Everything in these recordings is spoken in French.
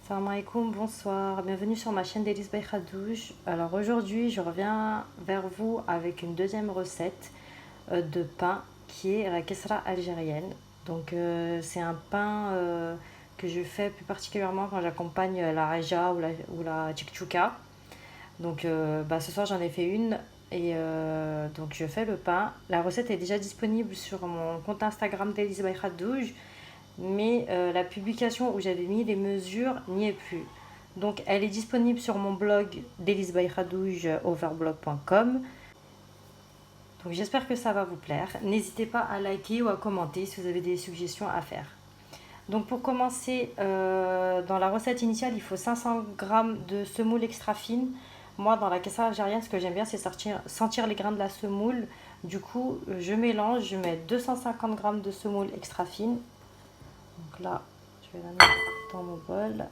Salam alaikum, bonsoir, bienvenue sur ma chaîne Délices by Khadouj. Alors aujourd'hui, je reviens vers vous avec une deuxième recette de pain qui est la kesra algérienne. Donc c'est un pain que je fais plus particulièrement quand j'accompagne la reja ou la tchouka. Donc ce soir j'en ai fait une et donc je fais le pain. La recette est déjà disponible sur mon compte Instagram Délices by Khadouj, mais la publication où j'avais mis les mesures n'y est plus. Donc elle est disponible sur mon blog delisbykhadouj overblog.com. Donc j'espère que ça va vous plaire. N'hésitez pas à liker ou à commenter si vous avez des suggestions à faire. Donc pour commencer, dans la recette initiale, il faut 500 g de semoule extra fine. Moi, dans la kessa algérienne, ce que j'aime bien, c'est sentir les grains de la semoule. Du coup, je mélange, je mets 250 g de semoule extra fine. Donc là, je vais la mettre dans mon bol.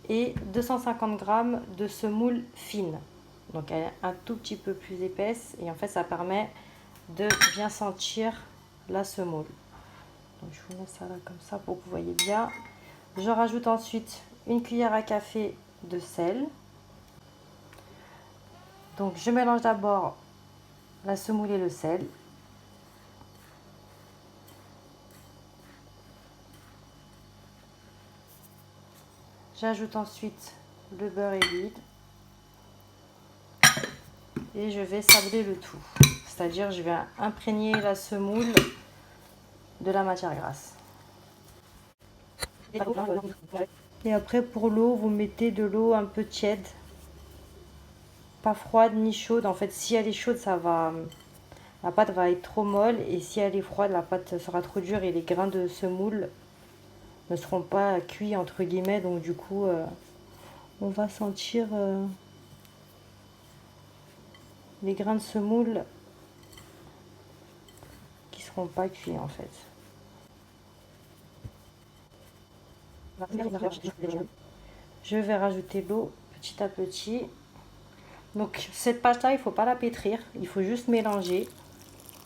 Et 250 g de semoule fine. Donc elle est un tout petit peu plus épaisse. Et en fait, ça permet de bien sentir la semoule. Donc je vous mets ça là comme ça pour que vous voyez bien. Je rajoute ensuite une cuillère à café de sel. Donc je mélange d'abord la semoule et le sel. J'ajoute ensuite le beurre et l'huile. Et je vais sabler le tout. C'est-à-dire je vais imprégner la semoule de la matière grasse. Et après pour l'eau, vous mettez de l'eau un peu tiède. Pas froide ni chaude. En fait, si elle est chaude, la pâte va être trop molle. Et si elle est froide, la pâte sera trop dure et les grains de semoule ne seront pas cuits entre guillemets. Donc du coup, on va sentir les grains de semoule qui seront pas cuits en fait. Je vais rajouter l'eau petit à petit. Donc cette pâte là, il ne faut pas la pétrir, il faut juste mélanger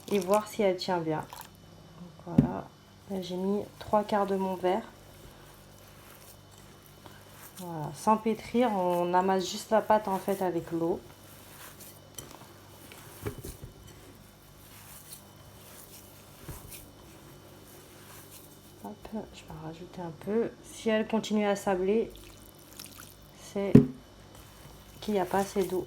et voir si elle tient bien. Donc voilà, j'ai mis 3/4 de mon verre. Voilà, sans pétrir, on amasse juste la pâte en fait avec l'eau. Hop, je vais en rajouter un peu. Si elle continue à sabler, c'est qu'il n'y a pas assez d'eau.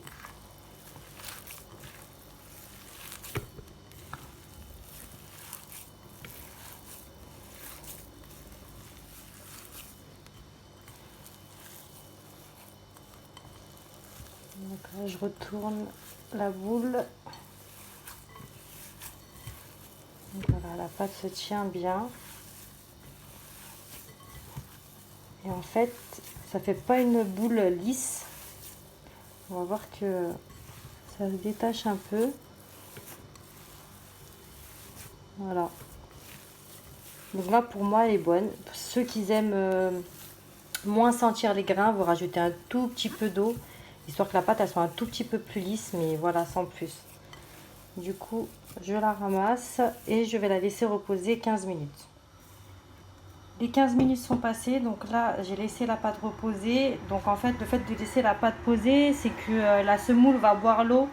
Donc là, je retourne la boule. Donc voilà, la pâte se tient bien. Et en fait, ça fait pas une boule lisse. On va voir que ça se détache un peu. Voilà. Donc là, pour moi, elle est bonne. Pour ceux qui aiment moins sentir les grains, vous rajoutez un tout petit peu d'eau, histoire que la pâte elle soit un tout petit peu plus lisse, mais voilà, sans plus. Du coup, je la ramasse et je vais la laisser reposer 15 minutes. Les 15 minutes sont passées, donc là j'ai laissé la pâte reposer. Donc en fait, le fait de laisser la pâte poser, c'est que la semoule va boire l'eau,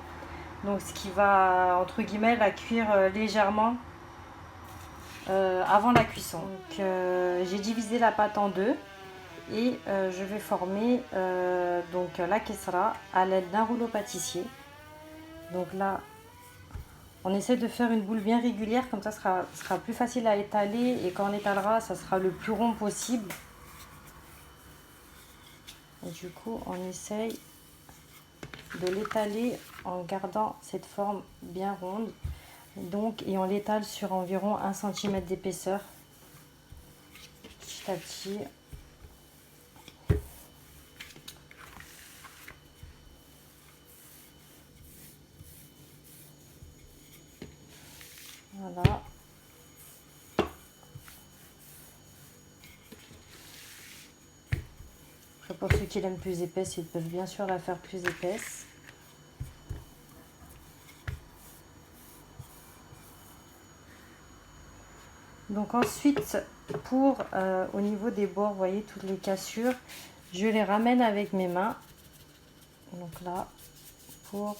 donc ce qui va entre guillemets la cuire légèrement avant la cuisson. Donc j'ai divisé la pâte en deux et je vais former donc la kesra à l'aide d'un rouleau pâtissier. Donc là, on essaie de faire une boule bien régulière, comme ça sera plus facile à étaler et quand on étalera, ça sera le plus rond possible. Et du coup, on essaye de l'étaler en gardant cette forme bien ronde. Donc, et on l'étale sur environ 1 cm d'épaisseur, petit à petit. Voilà. Après, pour ceux qui l'aiment plus épaisse, ils peuvent bien sûr la faire plus épaisse. Donc ensuite, pour au niveau des bords, vous voyez toutes les cassures, Je les ramène avec mes mains. Donc là, pour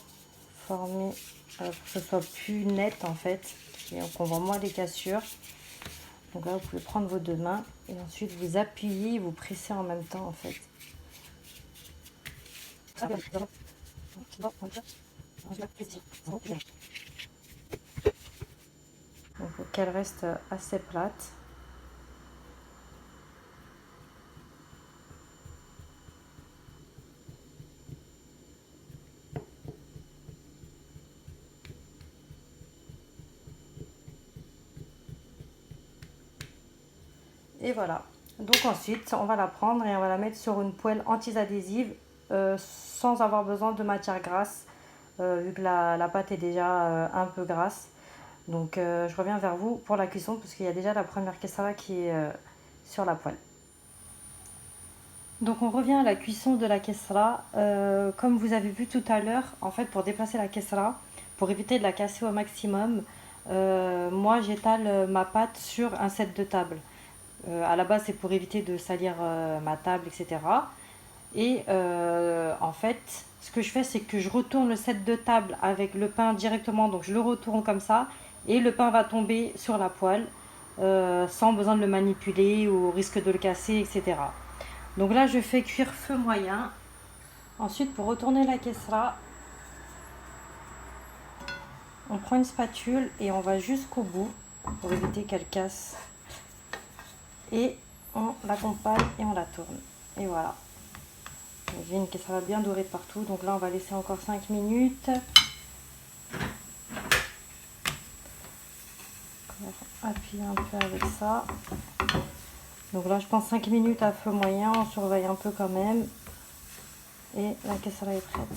former, pour que ce soit plus net en fait, et qu'on voit moins les cassures. Donc là, vous pouvez prendre vos deux mains et ensuite vous appuyez, vous pressez en même temps en fait. Donc faut qu'elle reste assez plate. Et voilà. Donc ensuite, on va la prendre et on va la mettre sur une poêle anti-adhésive sans avoir besoin de matière grasse, vu que la pâte est déjà un peu grasse. Donc je reviens vers vous pour la cuisson parce qu'il y a déjà la première kessara qui est sur la poêle. Donc on revient à la cuisson de la kessara. Comme vous avez vu tout à l'heure, en fait pour déplacer la kessara, pour éviter de la casser au maximum, moi j'étale ma pâte sur un set de table. À la base c'est pour éviter de salir ma table, etc. Et en fait, ce que je fais, c'est que je retourne le set de table avec le pain directement. Donc je le retourne comme ça et le pain va tomber sur la poêle sans besoin de le manipuler ou au risque de le casser, etc. Donc là, je fais cuire feu moyen. Ensuite, pour retourner la kessra, on prend une spatule et on va jusqu'au bout pour éviter qu'elle casse. Et on l'accompagne et on la tourne. Et voilà. J'ai une kessra bien dorée de partout. Donc là, on va laisser encore 5 minutes. Appuyer un peu avec ça. Donc là, je pense 5 minutes à feu moyen. On surveille un peu quand même. Et la kessra est prête.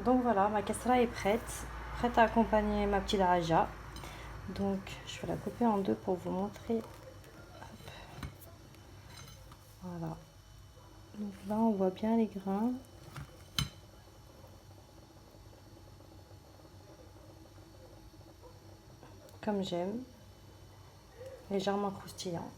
Donc voilà, ma kessra est prête. Prête à accompagner ma petite raja. Donc je vais la couper en deux pour vous montrer. Hop. Voilà. Donc là, on voit bien les grains. Comme j'aime. Légèrement croustillant.